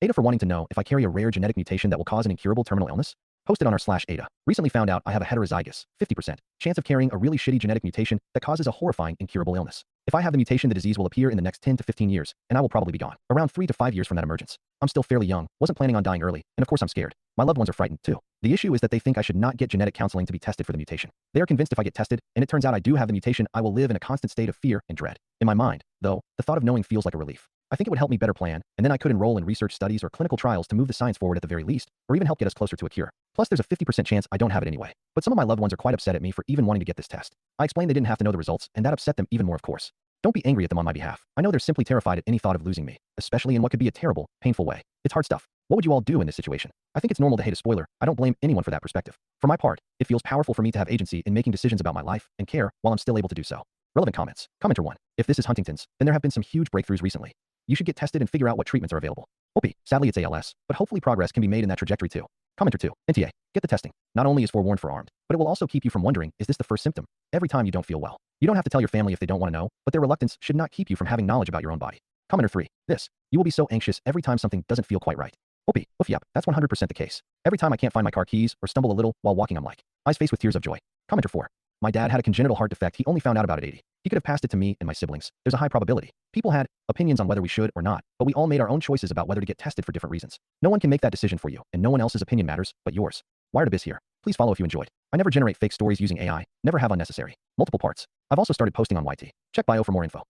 AITAH for wanting to know if I carry a rare genetic mutation that will cause an incurable terminal illness? Posted on our/AITAH. Recently found out I have a heterozygous, 50%, chance of carrying a really shitty genetic mutation that causes a horrifying, incurable illness. If I have the mutation, the disease will appear in the next 10 to 15 years, and I will probably be gone. Around 3 to 5 years from that emergence. I'm still fairly young, wasn't planning on dying early, and of course I'm scared. My loved ones are frightened too. The issue is that they think I should not get genetic counseling to be tested for the mutation. They are convinced if I get tested, and it turns out I do have the mutation, I will live in a constant state of fear and dread. In my mind, though, the thought of knowing feels like a relief. I think it would help me better plan, and then I could enroll in research studies or clinical trials to move the science forward at the very least, or even help get us closer to a cure. Plus, there's a 50% chance I don't have it anyway. But some of my loved ones are quite upset at me for even wanting to get this test. I explained they didn't have to know the results, and that upset them even more, of course. Don't be angry at them on my behalf. I know they're simply terrified at any thought of losing me, especially in what could be a terrible, painful way. It's hard stuff. What would you all do in this situation? I think it's normal to hate a spoiler. I don't blame anyone for that perspective. For my part, it feels powerful for me to have agency in making decisions about my life and care while I'm still able to do so. Relevant comments. Commenter 1. If this is Huntington's, then there have been some huge breakthroughs recently. You should get tested and figure out what treatments are available. OP. Sadly it's ALS, but hopefully progress can be made in that trajectory too. Commenter 2. NTA. Get the testing. Not only is forewarned forearmed, but it will also keep you from wondering, is this the first symptom? Every time you don't feel well. You don't have to tell your family if they don't want to know, but their reluctance should not keep you from having knowledge about your own body. Commenter 3. This. You will be so anxious every time something doesn't feel quite right. OP. Oof, yep, that's 100% the case. Every time I can't find my car keys or stumble a little while walking, I'm like, eyes faced with tears of joy. Commenter 4. My dad had a congenital heart defect. He only found out about it at 80. He could have passed it to me and my siblings. There's a high probability. People had opinions on whether we should or not, but we all made our own choices about whether to get tested for different reasons. No one can make that decision for you, and no one else's opinion matters but yours. Wired Abyss here. Please follow if you enjoyed. I never generate fake stories using AI, never have unnecessary. Multiple parts. I've also started posting on YT. Check bio for more info.